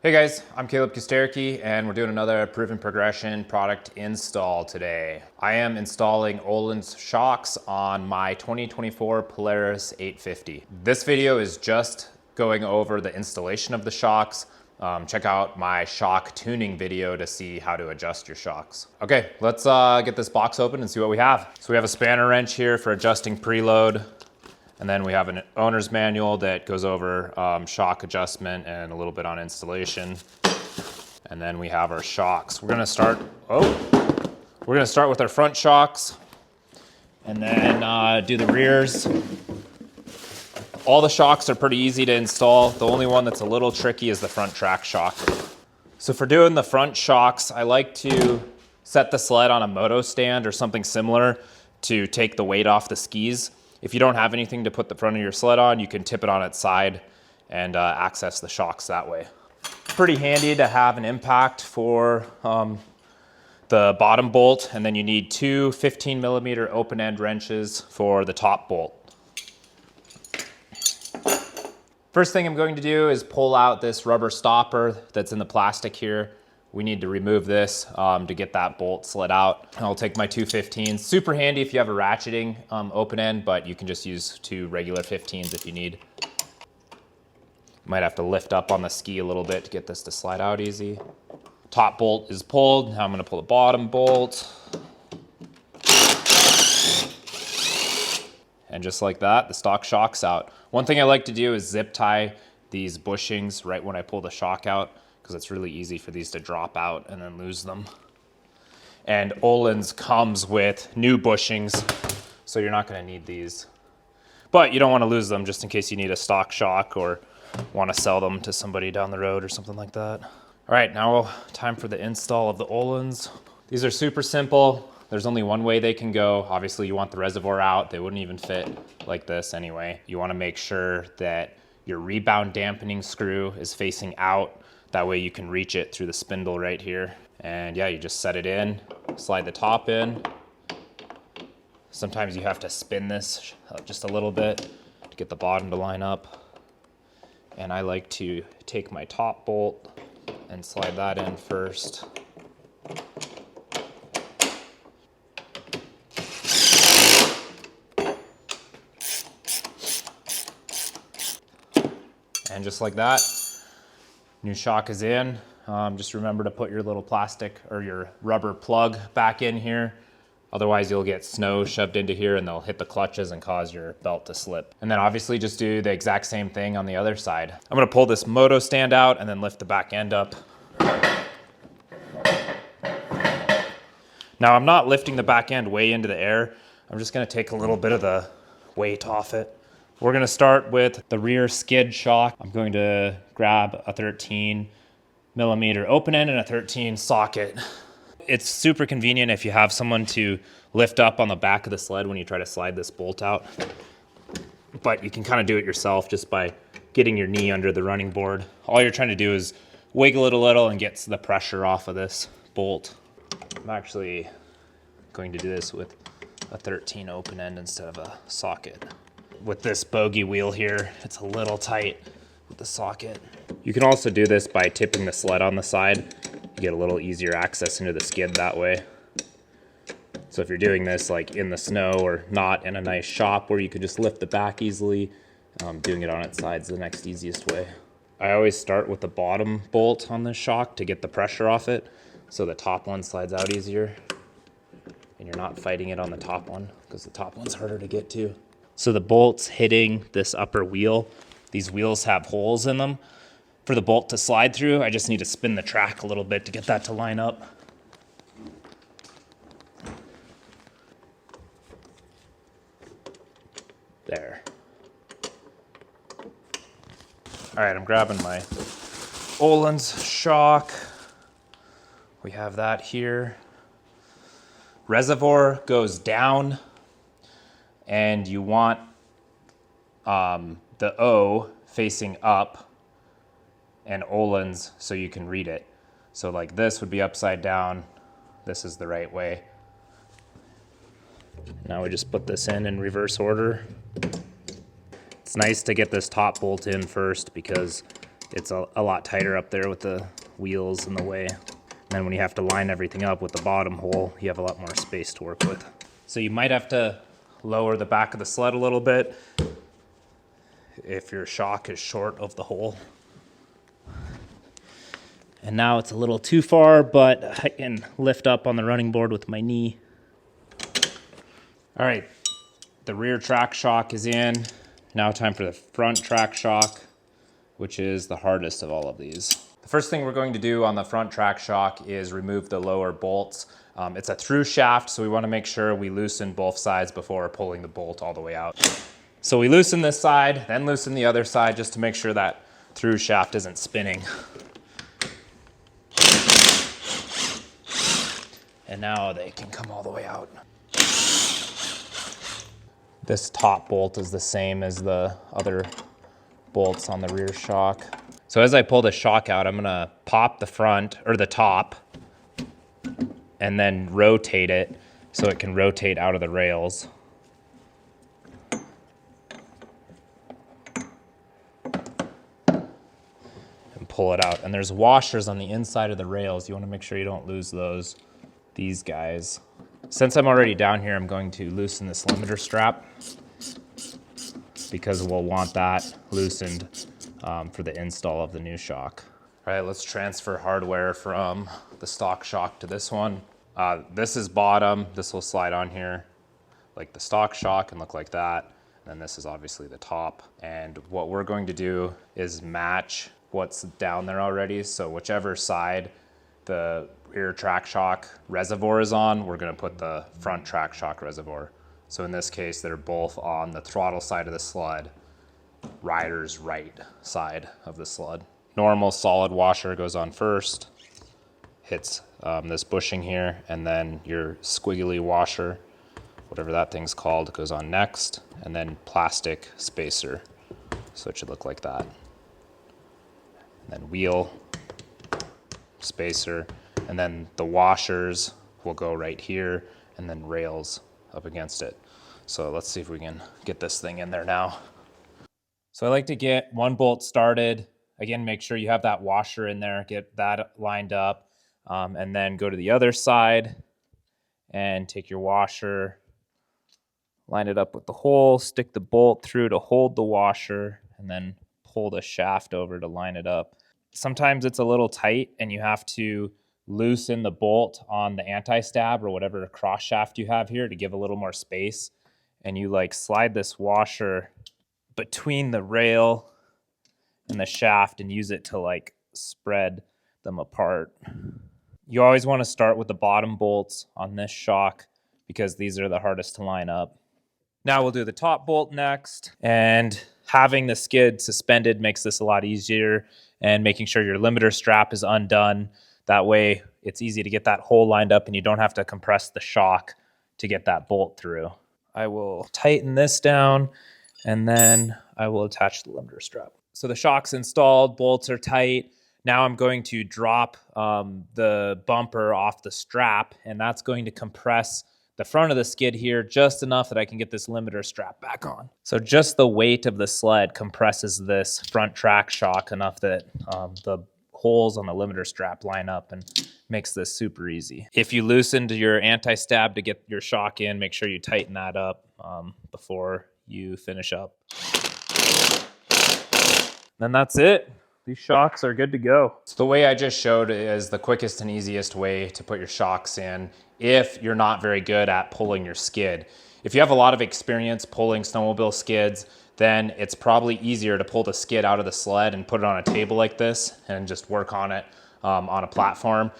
Hey guys, I'm Caleb Kusterki and we're doing another Proven Progression product install today. I am installing Ohlins shocks on my 2024 Polaris 850. This video is just going over the installation of the shocks. Check out my shock tuning video to see how to adjust your shocks. Okay, let's get this box open and see what we have. So we have a spanner wrench here for adjusting preload. And then we have an owner's manual that goes over shock adjustment and a little bit on installation. And then we have our shocks. We're gonna start with our front shocks and then do the rears. All the shocks are pretty easy to install. The only one that's a little tricky is the front track shock. So for doing the front shocks, I like to set the sled on a moto stand or something similar to take the weight off the skis. If you don't have anything to put the front of your sled on, you can tip it on its side and access the shocks that way. Pretty handy to have an impact for the bottom bolt, and then you need two 15mm open-end wrenches for the top bolt. First thing I'm going to do is pull out this rubber stopper that's in the plastic here. We need to remove this to get that bolt slid out. I'll take my two 15s. Super handy if you have a ratcheting open end, but you can just use two regular 15s if you need. Might have to lift up on the ski a little bit to get this to slide out easy. Top bolt is pulled. Now I'm gonna pull the bottom bolt. And just like that, the stock shock's out. One thing I like to do is zip tie these bushings right when I pull the shock out, because it's really easy for these to drop out and then lose them. And Ohlins comes with new bushings, so you're not gonna need these. But you don't wanna lose them just in case you need a stock shock or wanna sell them to somebody down the road or something like that. All right, now time for the install of the Ohlins. These are super simple. There's only one way they can go. Obviously you want the reservoir out. They wouldn't even fit like this anyway. You wanna make sure that your rebound dampening screw is facing out. That way you can reach it through the spindle right here. And yeah, you just set it in, slide the top in. Sometimes you have to spin this just a little bit to get the bottom to line up. And I like to take my top bolt and slide that in first. And just like that, new shock is in. Just remember to put your little plastic or your rubber plug back in here. Otherwise you'll get snow shoved into here and they'll hit the clutches and cause your belt to slip. And then obviously just do the exact same thing on the other side. I'm gonna pull this moto stand out and then lift the back end up. Now I'm not lifting the back end way into the air. I'm just gonna take a little bit of the weight off it. We're gonna start with the rear skid shock. I'm going to grab a 13mm open end and a 13 socket. It's super convenient if you have someone to lift up on the back of the sled when you try to slide this bolt out. But you can kind of do it yourself just by getting your knee under the running board. All you're trying to do is wiggle it a little and get the pressure off of this bolt. I'm actually going to do this with a 13 open end instead of a socket. With this bogey wheel here, it's a little tight with the socket. You can also do this by tipping the sled on the side. You get a little easier access into the skid that way. So if you're doing this like in the snow or not in a nice shop where you could just lift the back easily, doing it on its side is the next easiest way. I always start with the bottom bolt on this shock to get the pressure off it, so the top one slides out easier. And you're not fighting it on the top one, because the top one's harder to get to. So the bolt's hitting this upper wheel. These wheels have holes in them. For the bolt to slide through, I just need to spin the track a little bit to get that to line up. There. All right, I'm grabbing my Ohlins shock. We have that here. Reservoir goes down, and you want the O facing up and Ohlins so you can read it. So like this would be upside down. This is the right way. Now we just put this in reverse order. It's nice to get this top bolt in first because it's a lot tighter up there with the wheels in the way. And then when you have to line everything up with the bottom hole, you have a lot more space to work with. So you might have to lower the back of the sled a little bit if your shock is short of the hole. And now it's a little too far, but I can lift up on the running board with my knee. All right, the rear track shock is in. Now time for the front track shock, which is the hardest of all of these. The first thing we're going to do on the front track shock is remove the lower bolts. It's a through shaft, so we want to make sure we loosen both sides before pulling the bolt all the way out. So we loosen this side, then loosen the other side just to make sure that through shaft isn't spinning. And now they can come all the way out. This top bolt is the same as the other bolts on the rear shock. So as I pull the shock out, I'm gonna pop the front, or the top, and then rotate it so it can rotate out of the rails. And pull it out. And there's washers on the inside of the rails. You wanna make sure you don't lose those. These guys. Since I'm already down here, I'm going to loosen this limiter strap because we'll want that loosened for the install of the new shock. All right, let's transfer hardware from the stock shock to this one. This is bottom. This will slide on here like the stock shock and look like that. And then this is obviously the top. And what we're going to do is match what's down there already. So whichever side the rear track shock reservoir is on, we're gonna put the front track shock reservoir. So in this case, they're both on the throttle side of the sled, rider's right side of the sled. Normal solid washer goes on first, hits this bushing here, and then your squiggly washer, whatever that thing's called, goes on next, and then plastic spacer. So it should look like that. And then wheel, spacer, and then the washers will go right here, and then rails up against it. So let's see if we can get this thing in there now. So I like to get one bolt started. Again, make sure you have that washer in there, get that lined up, and then go to the other side and take your washer, line it up with the hole, stick the bolt through to hold the washer, and then pull the shaft over to line it up. Sometimes it's a little tight and you have to loosen the bolt on the anti-stab or whatever cross shaft you have here to give a little more space. And you like slide this washer between the rail and the shaft and use it to like spread them apart. You always want to start with the bottom bolts on this shock because these are the hardest to line up. Now we'll do the top bolt next, and having the skid suspended makes this a lot easier, and making sure your limiter strap is undone. That way it's easy to get that hole lined up and you don't have to compress the shock to get that bolt through. I will tighten this down and then I will attach the limiter strap. So the shock's installed, bolts are tight. Now I'm going to drop the bumper off the strap, and that's going to compress the front of the skid here just enough that I can get this limiter strap back on. So just the weight of the sled compresses this front track shock enough that the holes on the limiter strap line up and makes this super easy. If you loosened your anti-stab to get your shock in, make sure you tighten that up before you finish up. Then that's it. These shocks are good to go. So the way I just showed is the quickest and easiest way to put your shocks in if you're not very good at pulling your skid. If you have a lot of experience pulling snowmobile skids, then it's probably easier to pull the skid out of the sled and put it on a table like this and just work on it on a platform.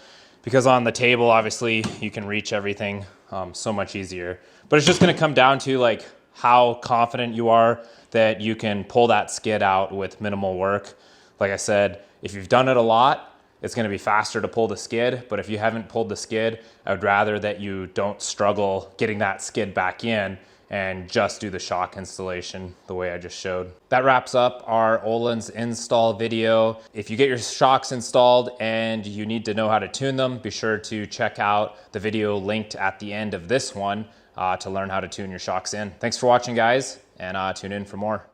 Because on the table, obviously, you can reach everything so much easier. But it's just gonna come down to like how confident you are that you can pull that skid out with minimal work. Like I said, if you've done it a lot, it's gonna be faster to pull the skid, but if you haven't pulled the skid, I would rather that you don't struggle getting that skid back in and just do the shock installation the way I just showed. That wraps up our Ohlins install video. If you get your shocks installed and you need to know how to tune them, be sure to check out the video linked at the end of this one to learn how to tune your shocks in. Thanks for watching, guys, and tune in for more.